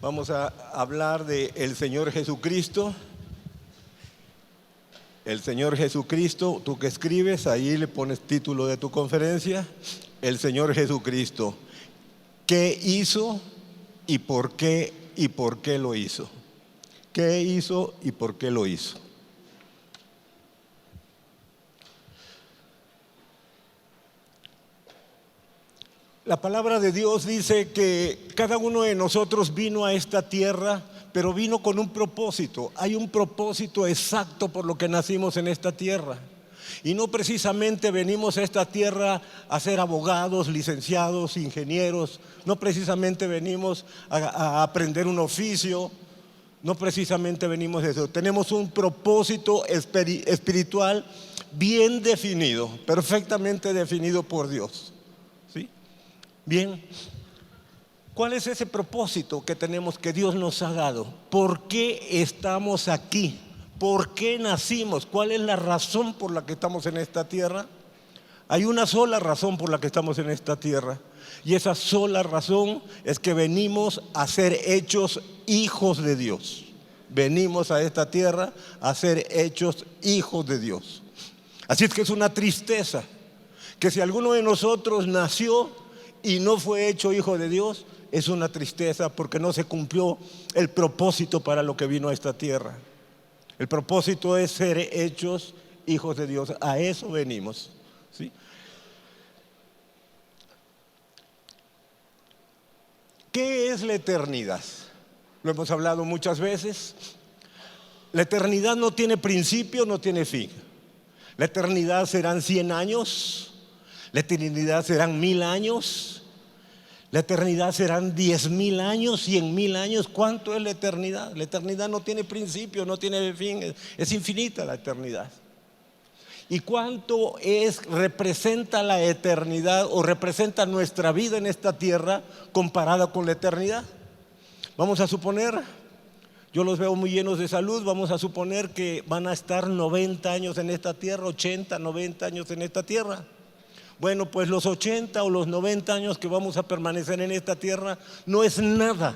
Vamos a hablar de el Señor Jesucristo. El Señor Jesucristo, tú que escribes, ahí le pones título de tu conferencia, el Señor Jesucristo. ¿Qué hizo y por qué lo hizo? ¿Qué hizo y por qué lo hizo? La palabra de Dios dice que cada uno de nosotros vino a esta tierra, pero vino con un propósito. Hay un propósito exacto por lo que nacimos en esta tierra. Y no precisamente venimos a esta tierra a ser abogados, licenciados, ingenieros. No precisamente venimos a aprender un oficio. No precisamente venimos de eso. Tenemos un propósito espiritual bien definido, perfectamente definido por Dios. ¿Sí? Bien, ¿cuál es ese propósito que tenemos, que Dios nos ha dado? ¿Por qué estamos aquí? ¿Por qué nacimos? ¿Cuál es la razón por la que estamos en esta tierra? Hay una sola razón por la que estamos en esta tierra, y esa sola razón es que venimos a ser hechos hijos de Dios. Venimos a esta tierra a ser hechos hijos de Dios. Así es que es una tristeza que si alguno de nosotros nació y no fue hecho hijo de Dios, es una tristeza porque no se cumplió el propósito para lo que vino a esta tierra. El propósito es ser hechos hijos de Dios. A eso venimos, ¿sí? ¿Qué es la eternidad? Lo hemos hablado muchas veces. La eternidad no tiene principio, no tiene fin. La eternidad serán 100 años. La eternidad serán 1000 años. La eternidad serán 10,000 años, 100,000 años. ¿Cuánto es la eternidad? La eternidad no tiene principio, no tiene fin. Es infinita la eternidad. ¿Y cuánto representa la eternidad o representa nuestra vida en esta tierra comparada con la eternidad? Vamos a suponer, yo los veo muy llenos de salud, vamos a suponer que van a estar 90 años en esta tierra, 80, 90 años en esta tierra. Bueno, pues los 80 o los 90 años que vamos a permanecer en esta tierra no es nada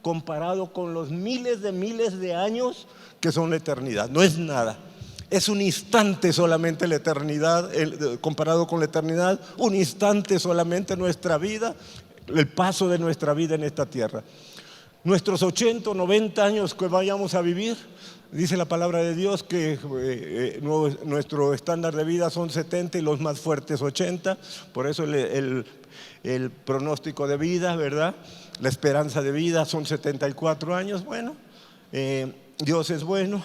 comparado con los miles de años que son la eternidad. No es nada. Es un instante solamente la eternidad, comparado con la eternidad, un instante solamente nuestra vida, el paso de nuestra vida en esta tierra. Nuestros 80 o 90 años que vayamos a vivir, dice la palabra de Dios que nuestro estándar de vida son 70 y los más fuertes 80. Por eso el pronóstico de vida, ¿verdad? La esperanza de vida son 74 años. Bueno, Dios es bueno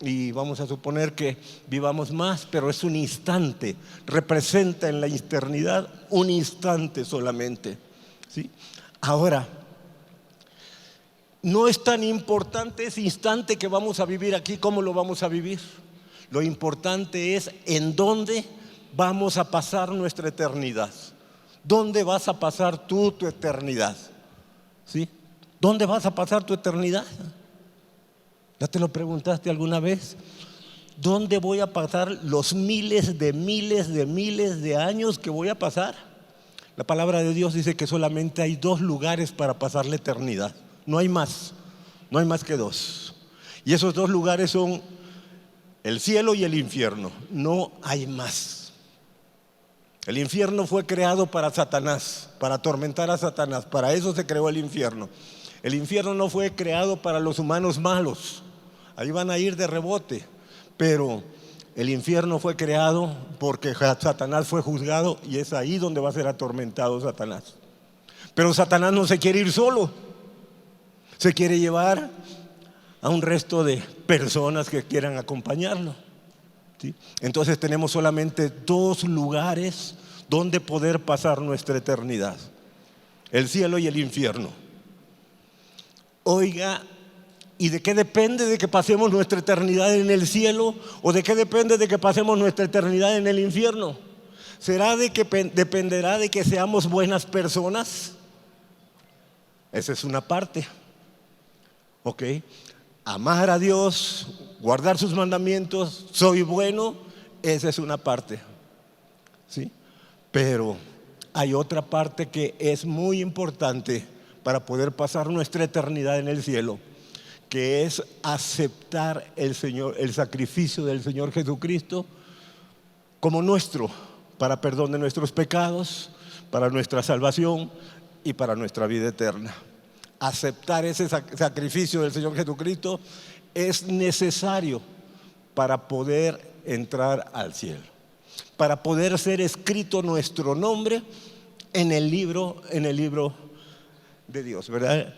y vamos a suponer que vivamos más, pero es un instante. Representa en la eternidad un instante solamente, ¿sí? Ahora, no es tan importante ese instante que vamos a vivir aquí, cómo lo vamos a vivir. Lo importante es en dónde vamos a pasar nuestra eternidad. ¿Dónde vas a pasar tú tu eternidad? ¿Sí? ¿Dónde vas a pasar tu eternidad? ¿Ya te lo preguntaste alguna vez? ¿Dónde voy a pasar los miles de años que voy a pasar? La palabra de Dios dice que solamente hay 2 lugares para pasar la eternidad. No hay más que 2. Y esos 2 lugares son el cielo y el infierno. No hay más. El infierno fue creado para Satanás, para atormentar a Satanás. Para eso se creó el infierno. El infierno no fue creado para los humanos malos. Ahí van a ir de rebote. Pero el infierno fue creado porque Satanás fue juzgado y es ahí donde va a ser atormentado Satanás. Pero Satanás no se quiere ir solo. Se quiere llevar a un resto de personas que quieran acompañarlo, ¿sí? Entonces tenemos solamente 2 lugares donde poder pasar nuestra eternidad: el cielo y el infierno. Oiga, ¿y de qué depende de que pasemos nuestra eternidad en el cielo? ¿O de qué depende de que pasemos nuestra eternidad en el infierno? ¿Será de que dependerá de que seamos buenas personas? Esa es una parte. Ok, amar a Dios, guardar sus mandamientos, soy bueno, esa es una parte, ¿sí? Pero hay otra parte que es muy importante para poder pasar nuestra eternidad en el cielo, que es aceptar el sacrificio del Señor Jesucristo como nuestro, para perdón de nuestros pecados, para nuestra salvación y para nuestra vida eterna. Aceptar ese sacrificio del Señor Jesucristo es necesario para poder entrar al cielo, para poder ser escrito nuestro nombre en el libro de Dios, ¿verdad?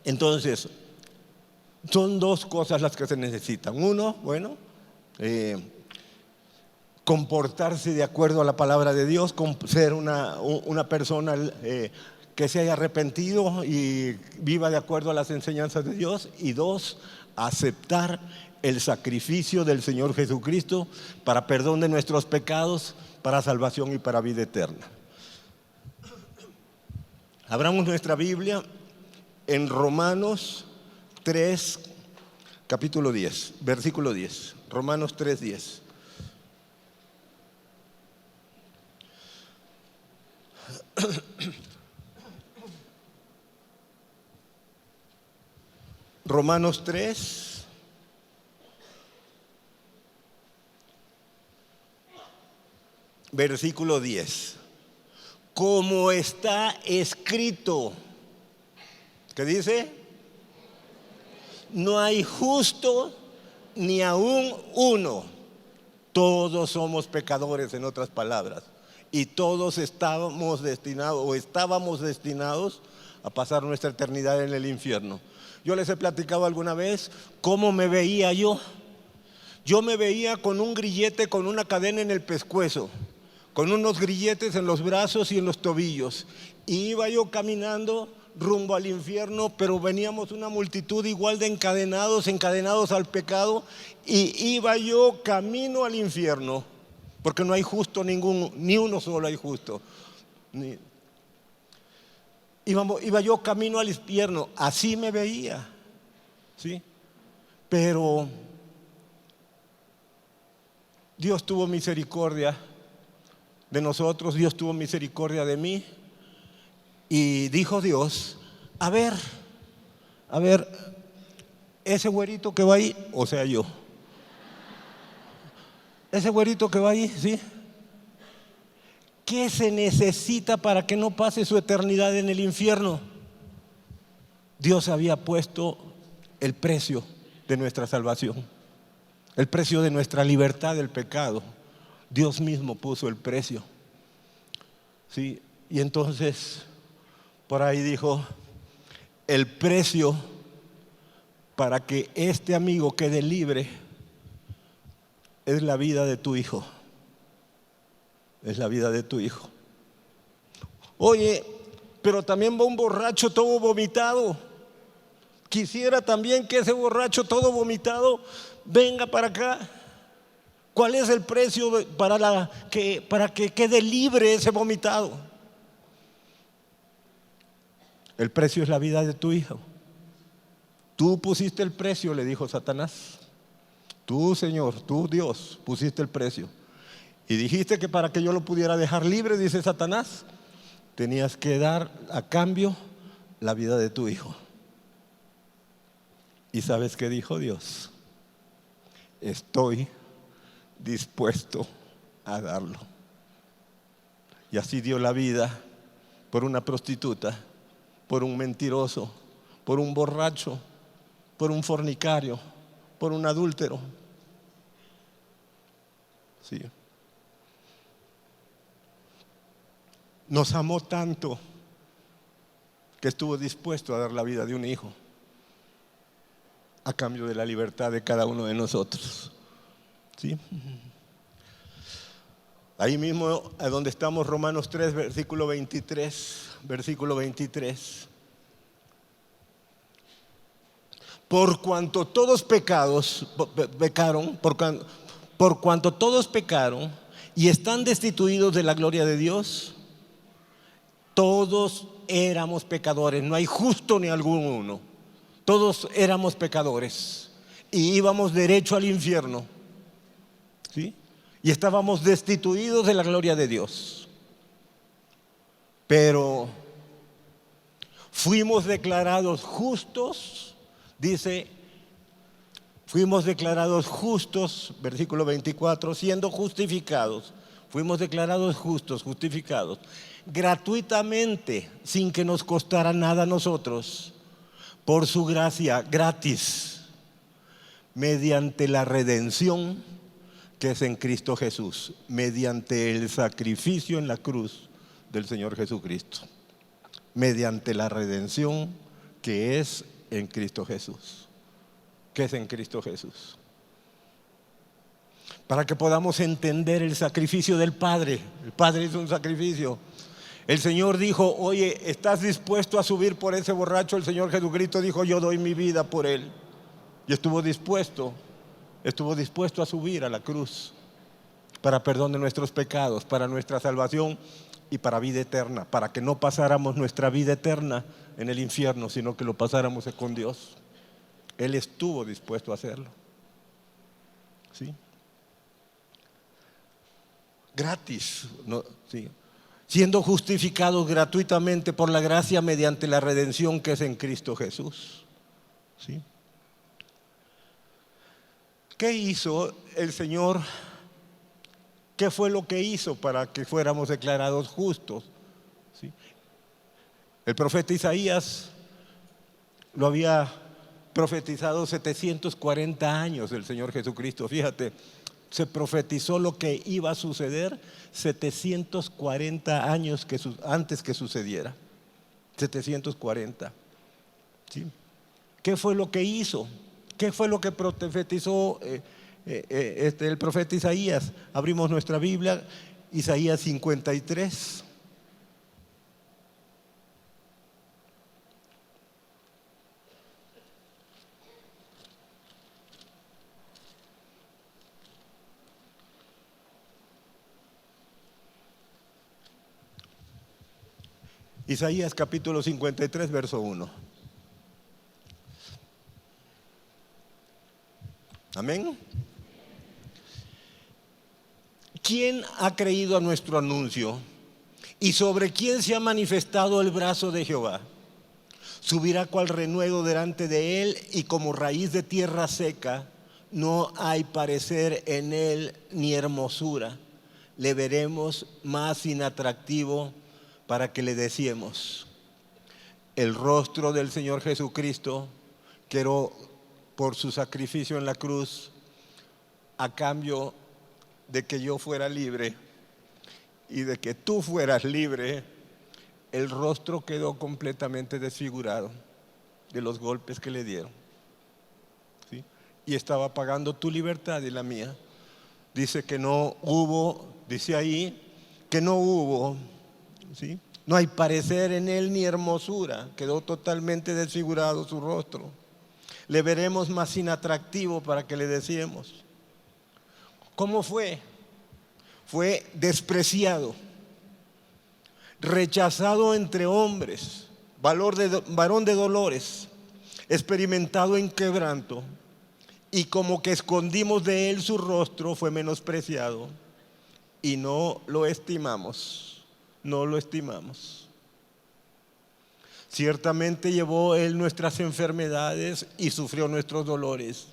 Entonces, son dos cosas las que se necesitan. Uno, comportarse de acuerdo a la palabra de Dios, ser una persona que se haya arrepentido y viva de acuerdo a las enseñanzas de Dios. Y dos, aceptar el sacrificio del Señor Jesucristo para perdón de nuestros pecados, para salvación y para vida eterna. Abramos nuestra Biblia en Romanos 3, capítulo 10, versículo 10. Romanos 3, 10. Romanos 3, versículo 10. Como está escrito, ¿qué dice? No hay justo ni aún uno. Todos somos pecadores, en otras palabras, y todos estábamos destinados a pasar nuestra eternidad en el infierno. Yo les he platicado alguna vez cómo me veía yo. Yo me veía con un grillete, con una cadena en el pescuezo, con unos grilletes en los brazos y en los tobillos. Y iba yo caminando rumbo al infierno, pero veníamos una multitud igual de encadenados al pecado, y iba yo camino al infierno, porque no hay justo ninguno, ni uno solo hay justo. Iba yo camino al infierno, así me veía, ¿sí? Pero Dios tuvo misericordia de nosotros, Dios tuvo misericordia de mí, y dijo Dios: a ver, ese güerito que va ahí, o sea yo, ese güerito que va ahí, ¿sí? ¿Qué se necesita para que no pase su eternidad en el infierno? Dios había puesto el precio de nuestra salvación, el precio de nuestra libertad del pecado. Dios mismo puso el precio, ¿sí? Y entonces por ahí dijo: el precio para que este amigo quede libre es la vida de tu hijo. Es la vida de tu hijo. Oye, pero también va un borracho todo vomitado. Quisiera también que ese borracho todo vomitado venga para acá. ¿Cuál es el precio para que quede libre ese vomitado? El precio es la vida de tu hijo. Tú pusiste el precio, le dijo Satanás. Tú, Señor, tú, Dios, pusiste el precio. Y dijiste que para que yo lo pudiera dejar libre, dice Satanás, tenías que dar a cambio la vida de tu hijo. ¿Y sabes qué dijo Dios? Estoy dispuesto a darlo. Y así dio la vida por una prostituta, por un mentiroso, por un borracho, por un fornicario, por un adúltero. Sí. Nos amó tanto que estuvo dispuesto a dar la vida de un hijo a cambio de la libertad de cada uno de nosotros. ¿Sí? Ahí mismo, a donde estamos, Romanos 3, versículo 23. Por cuanto todos pecaron, por cuanto todos pecaron y están destituidos de la gloria de Dios. Todos éramos pecadores, no hay justo ni alguno. Todos éramos pecadores y íbamos derecho al infierno, ¿sí? Y estábamos destituidos de la gloria de Dios. Pero Fuimos declarados justos, dice, fuimos declarados justos, versículo 24, siendo justificados. Fuimos declarados justos, justificados, gratuitamente, sin que nos costara nada a nosotros, por su gracia, gratis, mediante la redención que es en Cristo Jesús, mediante el sacrificio en la cruz del Señor Jesucristo, mediante la redención que es en Cristo Jesús, que es en Cristo Jesús. Para que podamos entender el sacrificio del Padre. El Padre hizo un sacrificio. El Señor dijo, oye, ¿estás dispuesto a subir por ese borracho? El Señor Jesucristo dijo, yo doy mi vida por él. Y estuvo dispuesto a subir a la cruz para perdón de nuestros pecados, para nuestra salvación y para vida eterna, para que no pasáramos nuestra vida eterna en el infierno, sino que lo pasáramos con Dios. Él estuvo dispuesto a hacerlo. ¿Sí? Gratis, no, sí. Siendo justificados gratuitamente por la gracia mediante la redención que es en Cristo Jesús. ¿Sí? ¿Qué hizo el Señor? ¿Qué fue lo que hizo para que fuéramos declarados justos? ¿Sí? El profeta Isaías lo había profetizado 740 años del Señor Jesucristo. Fíjate, se profetizó lo que iba a suceder 740 años antes que sucediera. 740. ¿Sí? ¿Qué fue lo que hizo? ¿Qué fue lo que profetizó el profeta Isaías? Abrimos nuestra Biblia, Isaías 53. Isaías capítulo 53, verso 1. Amén. ¿Quién ha creído a nuestro anuncio? ¿Y sobre quién se ha manifestado el brazo de Jehová? Subirá cual renuevo delante de él, y como raíz de tierra seca, no hay parecer en él ni hermosura. Le veremos más inatractivo para que le deseemos. El rostro del Señor Jesucristo, quiero por su sacrificio en la cruz, a cambio de que yo fuera libre y de que tú fueras libre, el rostro quedó completamente desfigurado de los golpes que le dieron. ¿Sí? Y estaba pagando tu libertad y la mía. Dice que no hubo, dice ahí, que no hubo, ¿sí? No hay parecer en él ni hermosura, quedó totalmente desfigurado su rostro. Le veremos más inatractivo para que le deseemos. ¿Cómo fue? Fue despreciado, rechazado entre hombres, varón de dolores, experimentado en quebranto, y como que escondimos de él su rostro, fue menospreciado y no lo estimamos, no lo estimamos. Ciertamente llevó él nuestras enfermedades y sufrió nuestros dolores.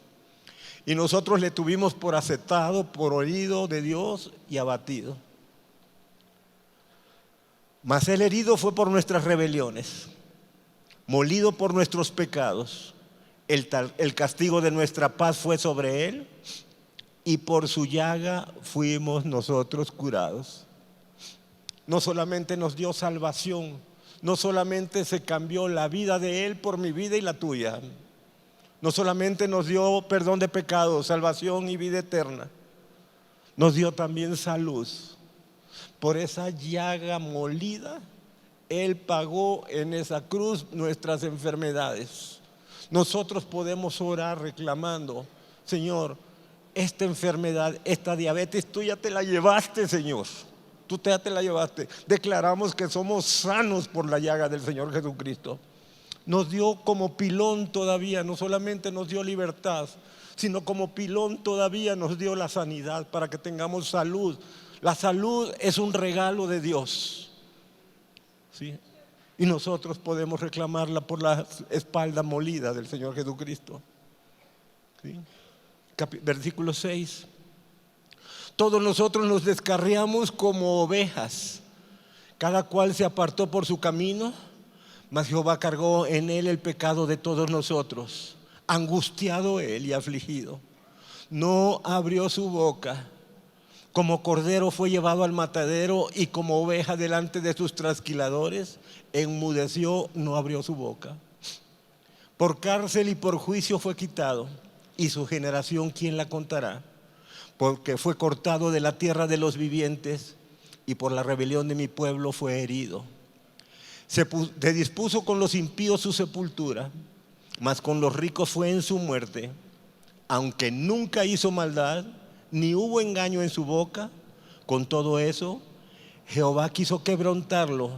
Y nosotros le tuvimos por aceptado, por oído de Dios y abatido. Mas el herido fue por nuestras rebeliones, molido por nuestros pecados. El castigo de nuestra paz fue sobre él, y por su llaga fuimos nosotros curados. No solamente nos dio salvación, no solamente se cambió la vida de él por mi vida y la tuya. No solamente nos dio perdón de pecados, salvación y vida eterna, nos dio también salud. Por esa llaga molida, él pagó en esa cruz nuestras enfermedades. Nosotros podemos orar reclamando: Señor, esta enfermedad, esta diabetes, tú ya te la llevaste, Señor. Tú ya te la llevaste. Declaramos que somos sanos por la llaga del Señor Jesucristo. Nos dio como pilón todavía, no solamente nos dio libertad, sino como pilón todavía nos dio la sanidad para que tengamos salud. La salud es un regalo de Dios. ¿Sí? Y nosotros podemos reclamarla por la espalda molida del Señor Jesucristo. ¿Sí? Versículo 6. Todos nosotros nos descarriamos como ovejas, cada cual se apartó por su camino, mas Jehová cargó en él el pecado de todos nosotros. Angustiado él y afligido, no abrió su boca. Como cordero fue llevado al matadero, y como oveja delante de sus trasquiladores, enmudeció, no abrió su boca. Por cárcel y por juicio fue quitado, y su generación, ¿quién la contará? Porque fue cortado de la tierra de los vivientes, y por la rebelión de mi pueblo fue herido. Se dispuso con los impíos su sepultura, mas con los ricos fue en su muerte. Aunque nunca hizo maldad, ni hubo engaño en su boca, con todo eso, Jehová quiso quebrantarlo,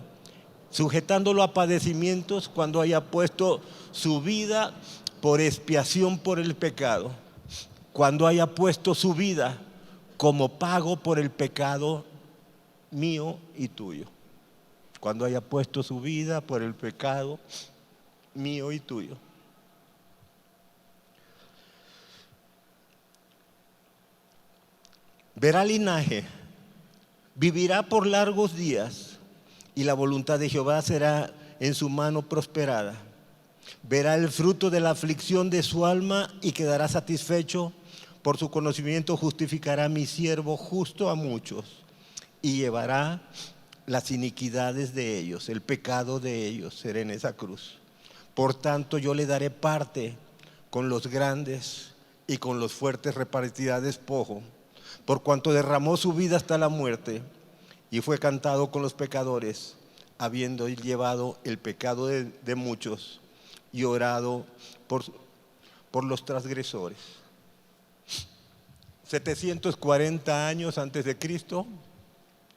sujetándolo a padecimientos, cuando haya puesto su vida por expiación por el pecado, cuando haya puesto su vida como pago por el pecado mío y tuyo. Cuando haya puesto su vida por el pecado mío y tuyo. Verá linaje, vivirá por largos días, y la voluntad de Jehová será en su mano prosperada. Verá el fruto de la aflicción de su alma y quedará satisfecho. Por su conocimiento justificará a mi siervo justo a muchos, y llevará las iniquidades de ellos, el pecado de ellos será en esa cruz. Por tanto, yo le daré parte con los grandes, y con los fuertes repartirá despojo, por cuanto derramó su vida hasta la muerte, y fue cantado con los pecadores, habiendo llevado el pecado de muchos, y orado por los transgresores. 740 años antes de Cristo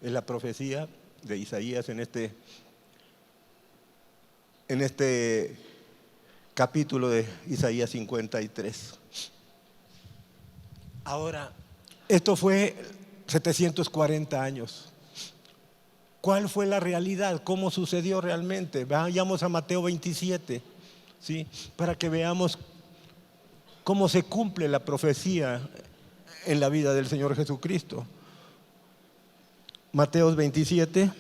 es la profecía de Isaías en este capítulo de Isaías 53. Ahora, esto fue 740 años. ¿Cuál fue la realidad? ¿Cómo sucedió realmente? Vayamos a Mateo 27, ¿sí? Para que veamos cómo se cumple la profecía en la vida del Señor Jesucristo. Mateo 27.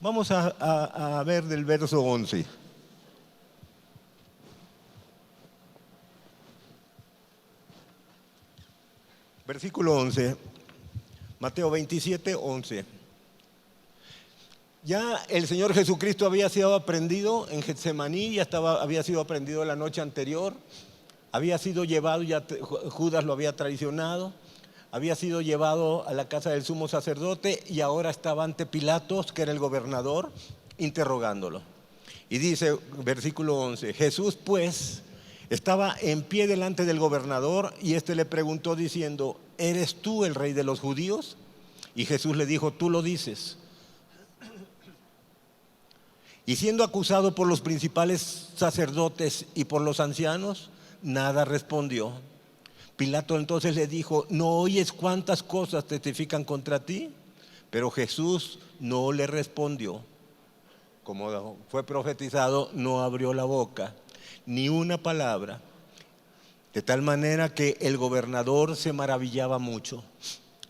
Vamos a ver del verso 11. Versículo 11. Mateo 27, 11. Ya el Señor Jesucristo había sido aprendido en Getsemaní, había sido aprendido la noche anterior, había sido llevado, ya Judas lo había traicionado, había sido llevado a la casa del sumo sacerdote, y ahora estaba ante Pilatos, que era el gobernador, interrogándolo. Y dice, versículo 11, Jesús pues estaba en pie delante del gobernador, y éste le preguntó diciendo, ¿eres tú el rey de los judíos? Y Jesús le dijo, tú lo dices. Y siendo acusado por los principales sacerdotes y por los ancianos, nada respondió. Pilato entonces le dijo, ¿no oyes cuántas cosas testifican contra ti? Pero Jesús no le respondió. Como fue profetizado, no abrió la boca, ni una palabra. De tal manera que el gobernador se maravillaba mucho.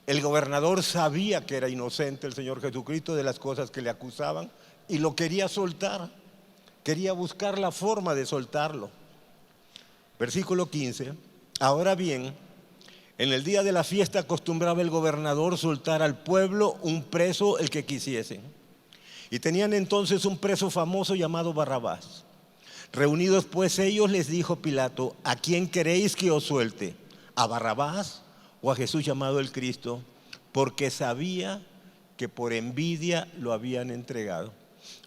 El gobernador sabía que era inocente el Señor Jesucristo de las cosas que le acusaban, y lo quería soltar, quería buscar la forma de soltarlo. Versículo 15. Ahora bien, en el día de la fiesta acostumbraba el gobernador soltar al pueblo un preso, el que quisiesen. Y tenían entonces un preso famoso llamado Barrabás. Reunidos pues ellos, les dijo Pilato, ¿a quién queréis que os suelte? ¿A Barrabás o a Jesús llamado el Cristo? Porque sabía que por envidia lo habían entregado.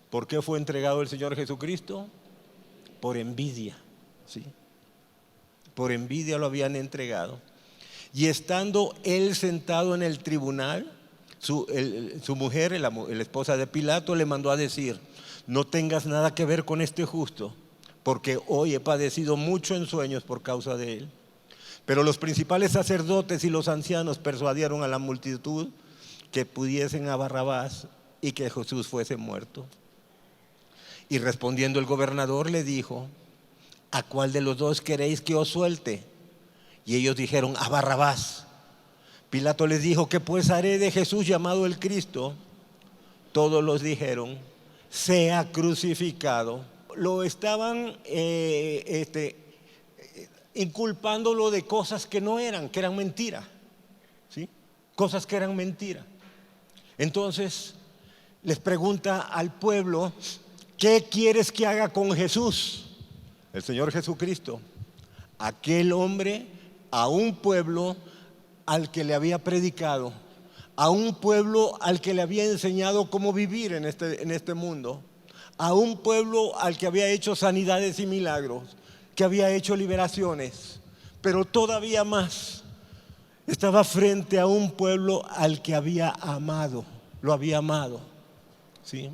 ¿Por qué fue entregado el Señor Jesucristo? Por envidia, ¿sí? Por envidia lo habían entregado. Y estando él sentado en el tribunal, su mujer, la esposa de Pilato, le mandó a decir, no tengas nada que ver con este justo, porque hoy he padecido mucho en sueños por causa de él. Pero los principales sacerdotes y los ancianos persuadieron a la multitud que pudiesen a Barrabás y que Jesús fuese muerto. Y respondiendo el gobernador le dijo: ¿a cuál de los dos queréis que os suelte? Y ellos dijeron: a Barrabás. Pilato les dijo: ¿qué pues haré de Jesús llamado el Cristo? Todos los dijeron: sea crucificado. Lo estaban inculpándolo de cosas que no eran, que eran mentira, ¿sí? Cosas que eran mentira. Entonces les pregunta al pueblo: ¿qué quieres que haga con Jesús? El Señor Jesucristo, aquel hombre, a un pueblo al que le había predicado, a un pueblo al que le había enseñado cómo vivir en este mundo, a un pueblo al que había hecho sanidades y milagros, que había hecho liberaciones, pero todavía más, estaba frente a un pueblo al que había amado, lo había amado, ¿sí?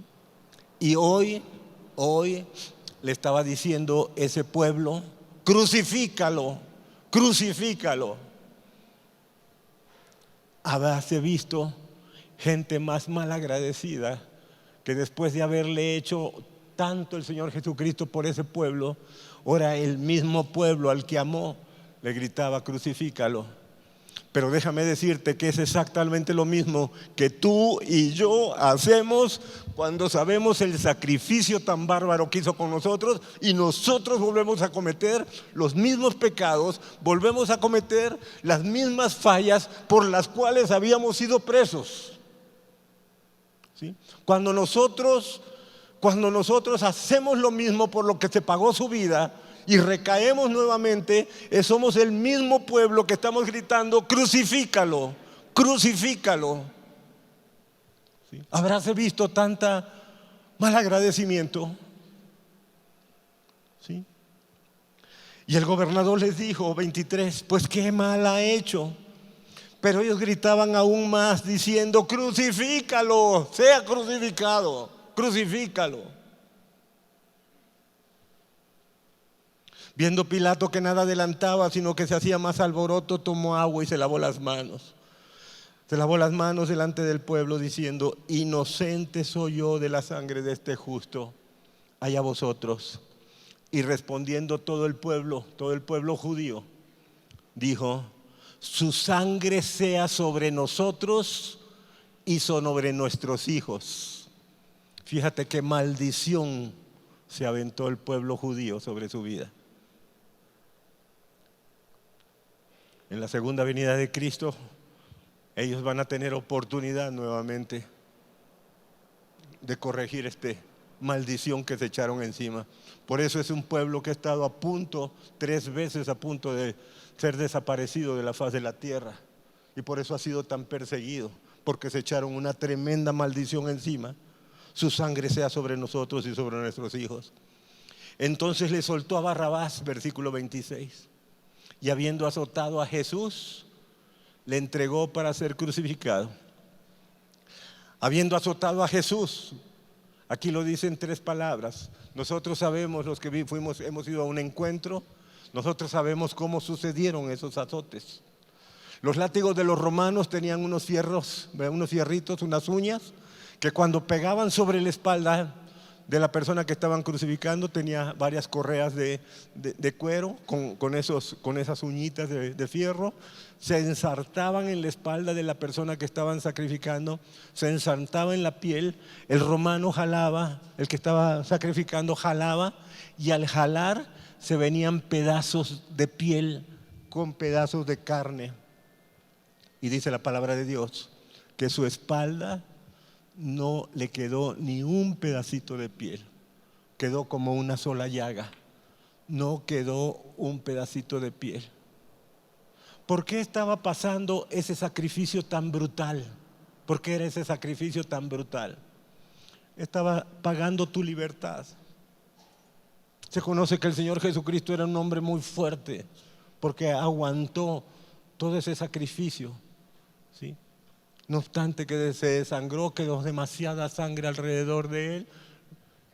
Y hoy le estaba diciendo ese pueblo: crucifícalo, crucifícalo. Habráse visto gente más malagradecida que después de haberle hecho tanto el Señor Jesucristo por ese pueblo, ahora el mismo pueblo al que amó le gritaba: crucifícalo. Pero déjame decirte que es exactamente lo mismo que tú y yo hacemos cuando sabemos el sacrificio tan bárbaro que hizo con nosotros y nosotros volvemos a cometer los mismos pecados, volvemos a cometer las mismas fallas por las cuales habíamos sido presos, ¿sí? Cuando nosotros hacemos lo mismo por lo que se pagó su vida y recaemos nuevamente, somos el mismo pueblo que estamos gritando: crucifícalo, crucifícalo, ¿sí? ¿Habráse visto tanta malagradecimiento? ¿Sí? Y el gobernador les dijo, 23, pues qué mal ha hecho. Pero ellos gritaban aún más diciendo: crucifícalo, sea crucificado, crucifícalo. Viendo Pilato que nada adelantaba, sino que se hacía más alboroto, tomó agua y se lavó las manos. Se lavó las manos delante del pueblo diciendo: inocente soy yo de la sangre de este justo, allá vosotros. Y respondiendo todo el pueblo judío, dijo: su sangre sea sobre nosotros y sobre nuestros hijos. Fíjate qué maldición se aventó el pueblo judío sobre su vida. En la segunda venida de Cristo, ellos van a tener oportunidad nuevamente de corregir esta maldición que se echaron encima. Por eso es un pueblo que ha estado a punto, 3 veces a punto de ser desaparecido de la faz de la tierra. Y por eso ha sido tan perseguido, porque se echaron una tremenda maldición encima. Su sangre sea sobre nosotros y sobre nuestros hijos. Entonces le soltó a Barrabás, versículo 26. Y habiendo azotado a Jesús, le entregó para ser crucificado. Habiendo azotado a Jesús, aquí lo dice en 3 palabras. Nosotros sabemos, los que hemos ido a un encuentro, nosotros sabemos cómo sucedieron esos azotes. Los látigos de los romanos tenían unos fierros, unos fierritos, unas uñas, que cuando pegaban sobre la espalda de la persona que estaban crucificando, tenía varias correas de cuero con esas uñitas de fierro. Se ensartaban en la espalda de la persona que estaban sacrificando, se ensartaba en la piel. El romano jalaba, el que estaba sacrificando jalaba, y al jalar se venían pedazos de piel con pedazos de carne. Y dice la palabra de Dios que su espalda no le quedó ni un pedacito de piel, quedó como una sola llaga, no quedó un pedacito de piel. ¿Por qué estaba pasando ese sacrificio tan brutal? ¿Por qué era ese sacrificio tan brutal? Estaba pagando tu libertad. Se conoce que el Señor Jesucristo era un hombre muy fuerte porque aguantó todo ese sacrificio, ¿sí? No obstante que se desangró, quedó demasiada sangre alrededor de él,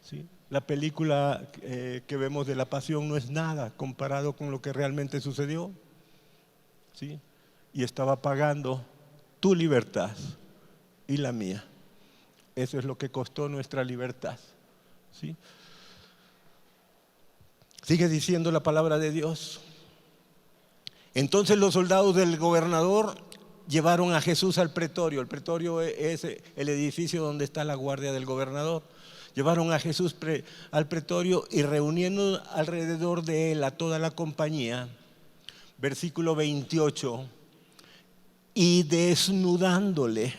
¿sí? La película que vemos de la pasión no es nada comparado con lo que realmente sucedió. ¿sí? Y estaba pagando tu libertad y la mía. Eso es lo que costó nuestra libertad, ¿sí? Sigue diciendo la palabra de Dios. Entonces los soldados del gobernador llevaron a Jesús al pretorio. El pretorio es el edificio donde está la guardia del gobernador. Llevaron a Jesús al pretorio y reuniendo alrededor de él a toda la compañía. Versículo 28. Y desnudándole.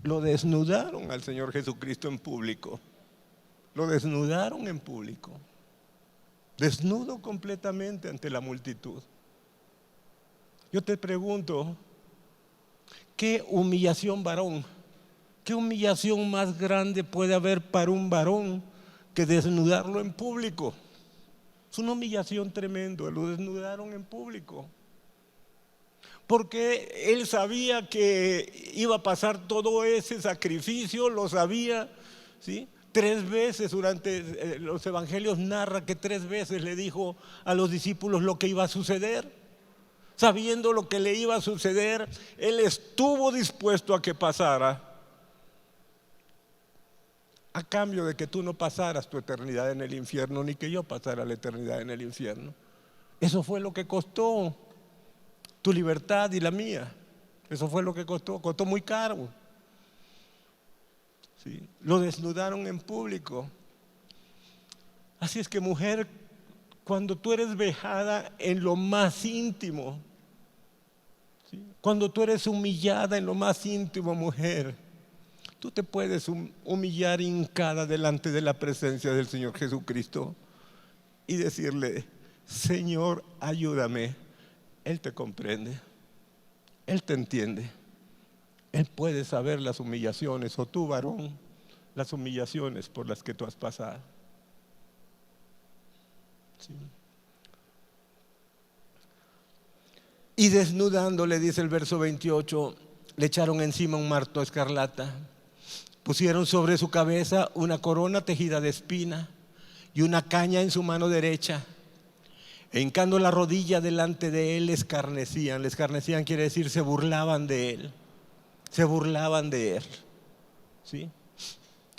Lo desnudaron al Señor Jesucristo en público. Lo desnudaron en público. Desnudo completamente ante la multitud. Yo te pregunto, ¿qué humillación varón? ¿Qué humillación más grande puede haber para un varón que desnudarlo en público? Es una humillación tremenda, lo desnudaron en público. Porque él sabía que iba a pasar todo ese sacrificio, lo sabía, ¿sí? 3 veces durante los evangelios narra que 3 veces le dijo a los discípulos lo que iba a suceder. Sabiendo lo que le iba a suceder, él estuvo dispuesto a que pasara, a cambio de que tú no pasaras tu eternidad en el infierno, ni que yo pasara la eternidad en el infierno. Eso fue lo que costó tu libertad y la mía. Eso fue lo que costó muy caro. ¿Sí? Lo desnudaron en público. Así es que, mujer, cuando tú eres vejada en lo más íntimo, ¿sí? Cuando tú eres humillada en lo más íntimo, mujer, tú te puedes humillar hincada delante de la presencia del Señor Jesucristo y decirle: Señor, ayúdame. Él te comprende, Él te entiende, Él puede saber las humillaciones, o tú, varón, las humillaciones por las que tú has pasado. ¿Sí? Y desnudándole, dice el verso 28, le echaron encima un manto escarlata, pusieron sobre su cabeza una corona tejida de espina y una caña en su mano derecha. E hincando la rodilla delante de él, le escarnecían. Le escarnecían quiere decir se burlaban de él. Se burlaban de él. ¿Sí?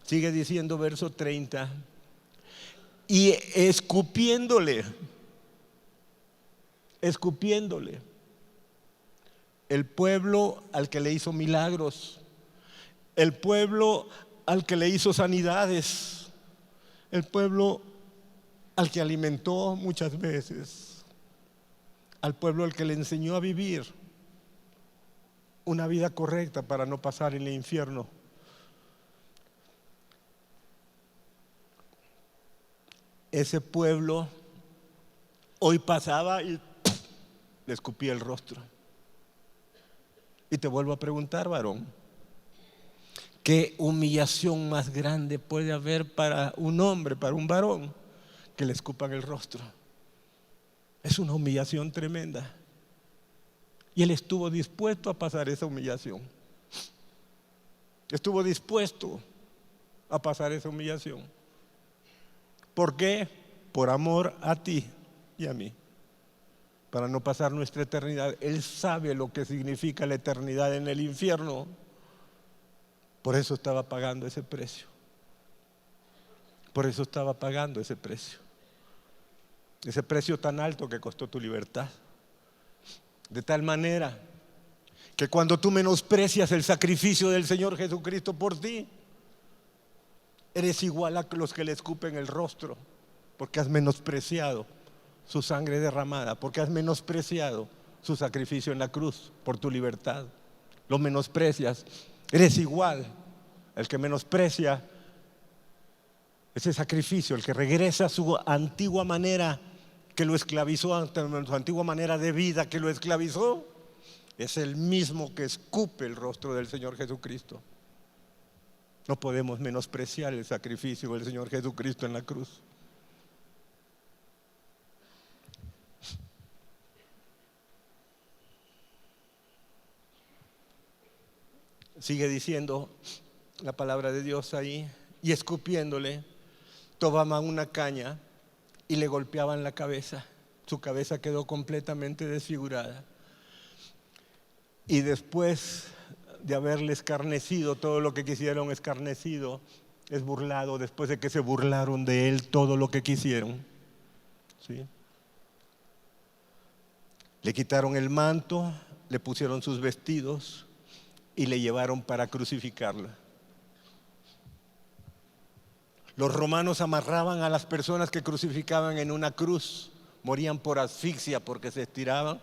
Sigue diciendo verso 30. Y escupiéndole, el pueblo al que le hizo milagros, el pueblo al que le hizo sanidades, el pueblo al que alimentó muchas veces, al pueblo al que le enseñó a vivir una vida correcta para no pasar en el infierno. Ese pueblo hoy pasaba y le escupía el rostro. Y te vuelvo a preguntar, varón, ¿qué humillación más grande puede haber para un hombre, para un varón, que le escupan el rostro? Es una humillación tremenda. Y él estuvo dispuesto a pasar esa humillación. Estuvo dispuesto a pasar esa humillación. ¿Por qué? Por amor a ti y a mí. Para no pasar nuestra eternidad. Él sabe lo que significa la eternidad en el infierno. Por eso estaba pagando ese precio. Por eso estaba pagando ese precio. Ese precio tan alto que costó tu libertad. De tal manera que cuando tú menosprecias el sacrificio del Señor Jesucristo por ti, eres igual a los que le escupen el rostro, porque has menospreciado su sangre derramada, porque has menospreciado su sacrificio en la cruz por tu libertad. Lo menosprecias. Eres igual al que menosprecia ese sacrificio, el que regresa a su antigua manera que lo esclavizó, a su antigua manera de vida que lo esclavizó, es el mismo que escupe el rostro del Señor Jesucristo. No podemos menospreciar el sacrificio del Señor Jesucristo en la cruz. Sigue diciendo la palabra de Dios ahí, y escupiéndole, tomaban una caña y le golpeaban la cabeza. su cabeza quedó completamente desfigurada. Y después de haberle escarnecido todo lo que quisieron, escarnecido es burlado, después de que se burlaron de él todo lo que quisieron, ¿sí? Le quitaron el manto, le pusieron sus vestidos y le llevaron para crucificarla. Los romanos amarraban a las personas que crucificaban en una cruz, morían por asfixia porque se estiraban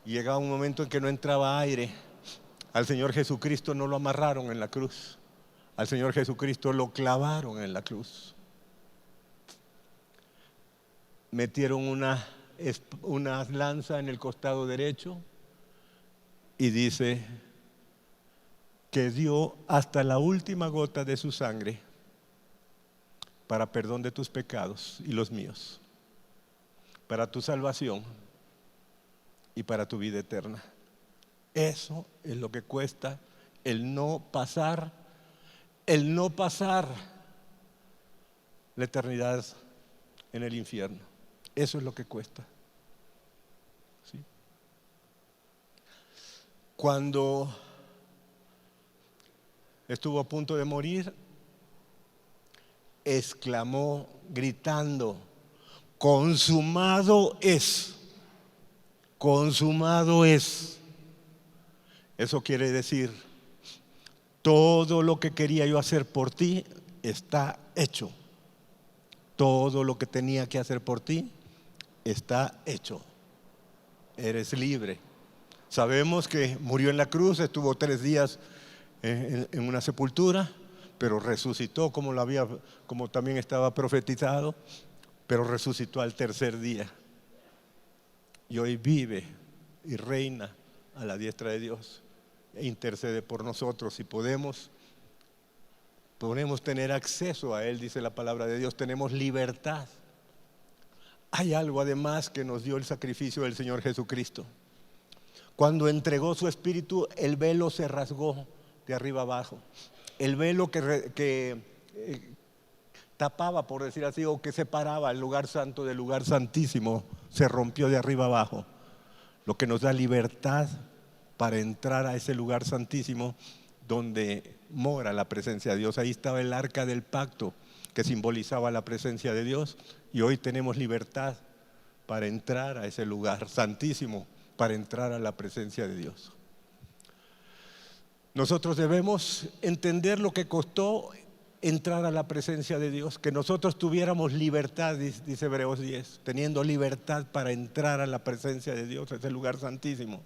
y llegaba un momento en que no entraba aire. Al Señor Jesucristo no lo amarraron en la cruz, al Señor Jesucristo lo clavaron en la cruz. Metieron una lanza en el costado derecho y dice que dio hasta la última gota de su sangre para perdón de tus pecados y los míos, para tu salvación y para tu vida eterna. Eso es lo que cuesta el no pasar la eternidad en el infierno. Eso es lo que cuesta. ¿Sí? Cuando estuvo a punto de morir, exclamó gritando: consumado es, consumado es. Eso quiere decir, todo lo que quería yo hacer por ti está hecho. Todo lo que tenía que hacer por ti está hecho. Eres libre. Sabemos que murió en la cruz, estuvo 3 días en una sepultura, pero resucitó como también estaba profetizado, pero resucitó al 3er día. Y hoy vive y reina a la diestra de Dios e intercede por nosotros. Y podemos tener acceso a Él, dice la palabra de Dios, tenemos libertad. Hay algo además que nos dio el sacrificio del Señor Jesucristo. Cuando entregó su espíritu, el velo se rasgó de arriba abajo. El velo que tapaba, por decir así, o que separaba el lugar santo del lugar santísimo, se rompió de arriba abajo. Lo que nos da libertad para entrar a ese lugar santísimo donde mora la presencia de Dios. Ahí estaba el arca del pacto que simbolizaba la presencia de Dios, y hoy tenemos libertad para entrar a ese lugar santísimo, para entrar a la presencia de Dios. Nosotros debemos entender lo que costó entrar a la presencia de Dios, que nosotros tuviéramos libertad, dice Hebreos 10, teniendo libertad para entrar a la presencia de Dios, a ese lugar santísimo,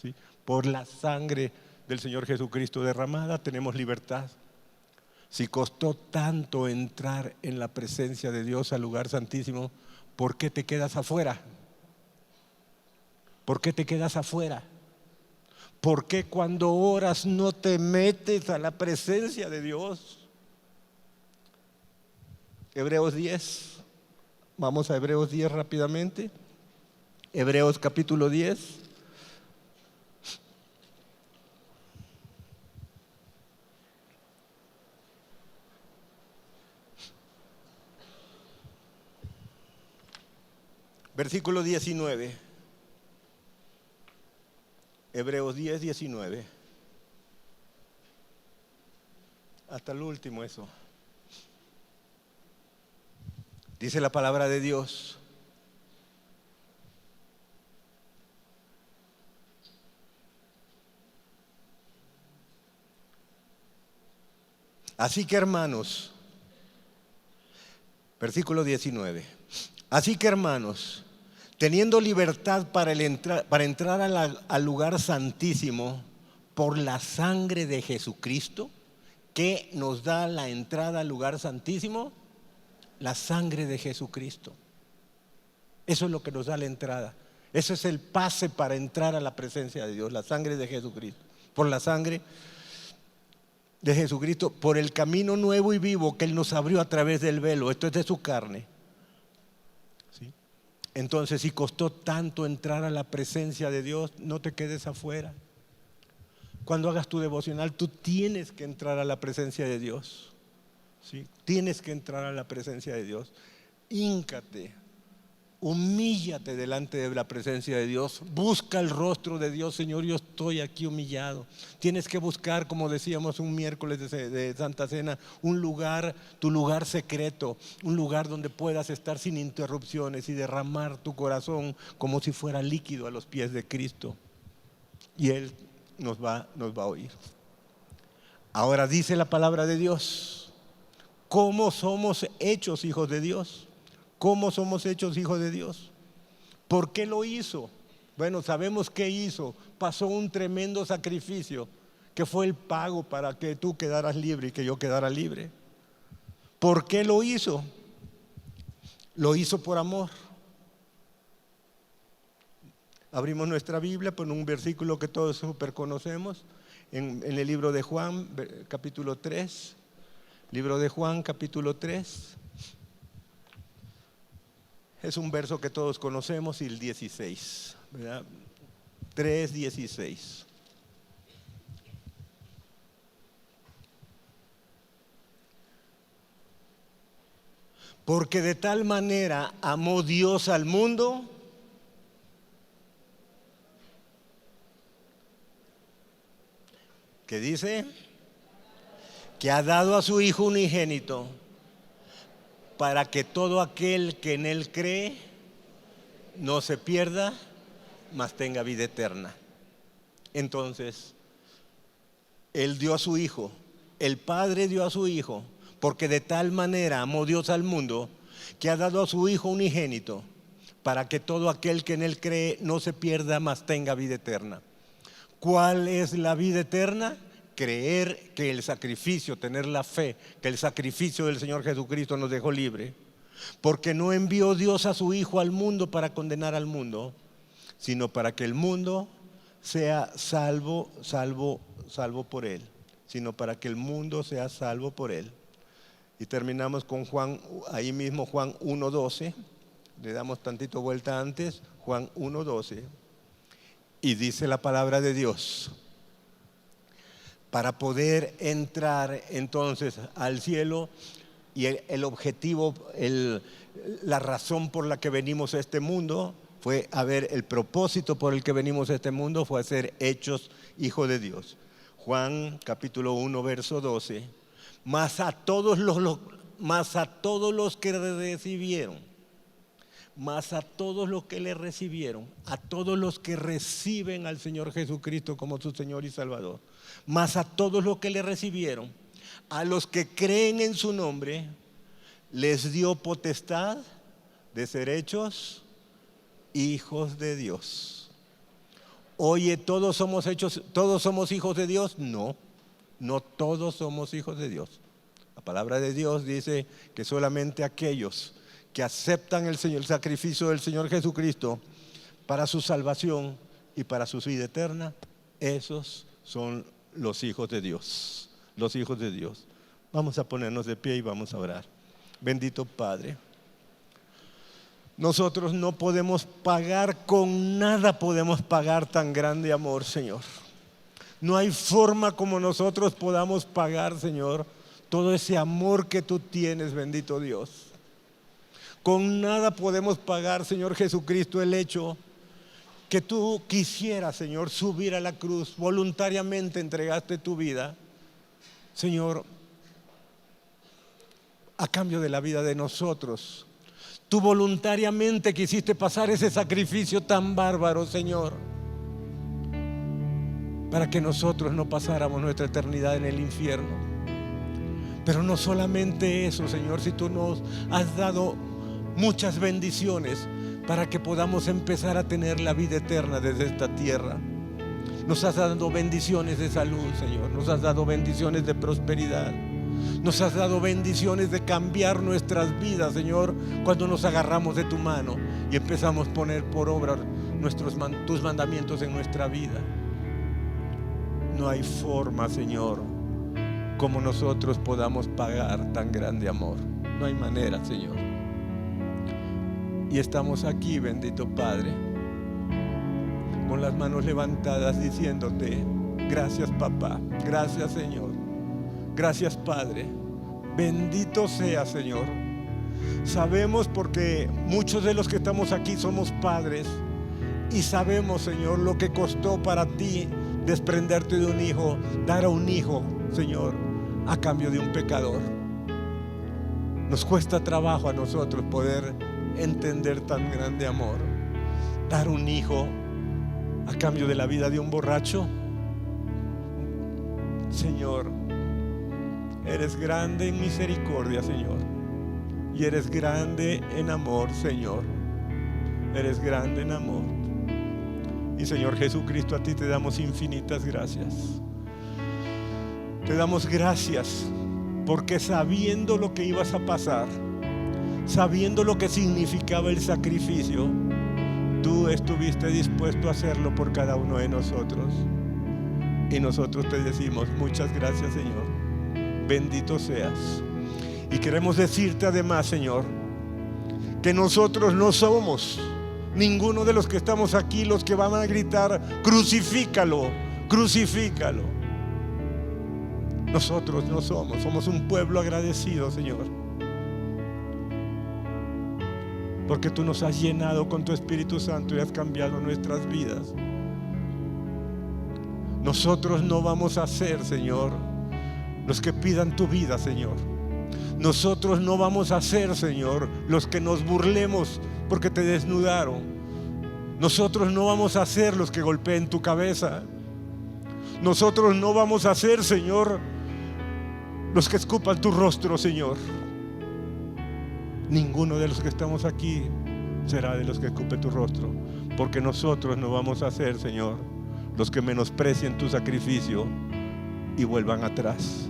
¿sí? Por la sangre del Señor Jesucristo derramada tenemos libertad. Si costó tanto entrar en la presencia de Dios al lugar santísimo, ¿por qué te quedas afuera? ¿Por qué te quedas afuera? ¿Por qué cuando oras no te metes a la presencia de Dios? Hebreos 10, vamos a Hebreos 10 rápidamente. Hebreos capítulo 10. Versículo 19. Hebreos 10, 19. Hasta el último eso. Dice la palabra de Dios: así que hermanos, versículo 19, así que hermanos, teniendo libertad para entrar al lugar santísimo por la sangre de Jesucristo, ¿qué nos da la entrada al lugar santísimo? La sangre de Jesucristo. Eso es lo que nos da la entrada. Eso es el pase para entrar a la presencia de Dios, la sangre de Jesucristo. Por la sangre de Jesucristo, por el camino nuevo y vivo que Él nos abrió a través del velo. Esto es de su carne. ¿Sí? Entonces, si costó tanto entrar a la presencia de Dios, no te quedes afuera. Cuando hagas tu devocional, tú tienes que entrar a la presencia de Dios. ¿Sí? Tienes que entrar a la presencia de Dios. Híncate Humíllate delante de la presencia de Dios. Busca el rostro de Dios. Señor, yo estoy aquí humillado. Tienes que buscar, como decíamos un miércoles de Santa Cena, un lugar, tu lugar secreto, un lugar donde puedas estar sin interrupciones y derramar tu corazón como si fuera líquido a los pies de Cristo. Y Él nos va a oír. Ahora dice la palabra de Dios, ¿cómo somos hechos hijos de Dios? ¿Cómo somos hechos hijos de Dios? ¿Por qué lo hizo? Bueno, sabemos qué hizo. Pasó un tremendo sacrificio, que fue el pago para que tú quedaras libre y que yo quedara libre. ¿Por qué lo hizo? Lo hizo por amor. Abrimos nuestra Biblia por un versículo que todos súper conocemos, en el libro de Juan, capítulo 3. Libro de Juan, capítulo 3. Es un verso que todos conocemos, y el 16, ¿verdad? 3:16. Porque de tal manera amó Dios al mundo que dice que ha dado a su Hijo unigénito, para que todo aquel que en Él cree no se pierda, mas tenga vida eterna. Entonces, Él dio a su Hijo, el Padre dio a su Hijo, porque de tal manera amó Dios al mundo, que ha dado a su Hijo unigénito, para que todo aquel que en Él cree no se pierda, mas tenga vida eterna. ¿Cuál es la vida eterna? Creer que el sacrificio, tener la fe, que el sacrificio del Señor Jesucristo nos dejó libre. Porque no envió Dios a su Hijo al mundo para condenar al mundo, sino para que el mundo sea salvo por Él. Sino para que el mundo sea salvo por Él. Y terminamos con Juan, ahí mismo Juan 1:12. Le damos tantito vuelta antes, Juan 1:12. Y dice la palabra de Dios: para poder entrar entonces al cielo, y el objetivo, la razón por la que venimos a este mundo fue el propósito por el que venimos a este mundo fue a ser hechos hijos de Dios. Juan capítulo 1 verso 12. Mas a todos los que recibieron, mas a todos los que le recibieron, a todos los que reciben al Señor Jesucristo como su Señor y Salvador, mas a todos los que le recibieron, a los que creen en su nombre, les dio potestad de ser hechos hijos de Dios. Oye, ¿todos somos hijos de Dios? No, no todos somos hijos de Dios. La palabra de Dios dice que solamente aquellos que aceptan el sacrificio del Señor Jesucristo para su salvación y para su vida eterna, esos son los hijos de Dios. Los hijos de Dios. Vamos a ponernos de pie y vamos a orar. Bendito Padre, nosotros no podemos pagar, con nada podemos pagar tan grande amor, Señor. No hay forma como nosotros podamos pagar, Señor, todo ese amor que tú tienes, bendito Dios. Con nada podemos pagar, Señor Jesucristo, el hecho que tú quisieras, Señor, subir a la cruz. Voluntariamente entregaste tu vida, Señor, a cambio de la vida de nosotros. Tú voluntariamente quisiste pasar ese sacrificio tan bárbaro, Señor, para que nosotros no pasáramos nuestra eternidad en el infierno. Pero no solamente eso, Señor, si tú nos has dado muchas bendiciones para que podamos empezar a tener la vida eterna desde esta tierra. Nos has dado bendiciones de salud, Señor. Nos has dado bendiciones de prosperidad. Nos has dado bendiciones de cambiar nuestras vidas, Señor, cuando nos agarramos de tu mano y empezamos a poner por obra tus mandamientos en nuestra vida. No hay forma, Señor, como nosotros podamos pagar tan grande amor. No hay manera, Señor. Y estamos aquí, bendito Padre, con las manos levantadas diciéndote: gracias, papá, gracias, Señor, gracias, Padre. Bendito sea, Señor, Sabemos porque muchos de los que estamos aquí somos padres y sabemos, Señor, lo que costó para ti desprenderte de un hijo, dar a un hijo, Señor, a cambio de un pecador. Nos cuesta trabajo a nosotros poder entender tan grande amor. Dar un hijo a cambio de la vida de un borracho. Señor, eres grande en misericordia, Señor, y eres grande en amor, Señor. Eres grande en amor. Y Señor Jesucristo, a ti te damos infinitas gracias. Te damos gracias porque sabiendo lo que ibas a pasar, sabiendo lo que significaba el sacrificio, tú estuviste dispuesto a hacerlo por cada uno de nosotros. Y nosotros te decimos muchas gracias, Señor. Bendito seas. Y queremos decirte además, Señor, que nosotros no somos ninguno de los que estamos aquí los que van a gritar crucifícalo, crucifícalo. Nosotros no somos un pueblo agradecido, Señor, porque tú nos has llenado con tu Espíritu Santo y has cambiado nuestras vidas. Nosotros no vamos a ser, Señor, los que pidan tu vida, Señor. Nosotros no vamos a ser, Señor, los que nos burlemos porque te desnudaron. Nosotros no vamos a ser los que golpeen tu cabeza. Nosotros no vamos a ser, Señor, los que escupan tu rostro, Señor. Ninguno de los que estamos aquí será de los que escupe tu rostro, porque nosotros no vamos a ser, Señor, los que menosprecien tu sacrificio y vuelvan atrás.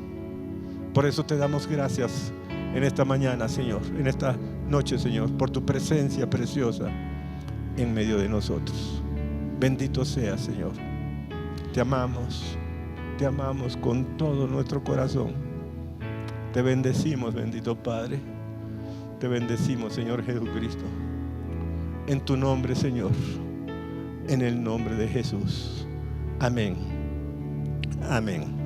Por eso te damos gracias en esta mañana, Señor, en esta noche, Señor, por tu presencia preciosa en medio de nosotros. Bendito seas, Señor. Te amamos con todo nuestro corazón. Te bendecimos, bendito Padre. Te bendecimos, Señor Jesucristo. En tu nombre, Señor, en el nombre de Jesús. Amén. Amén.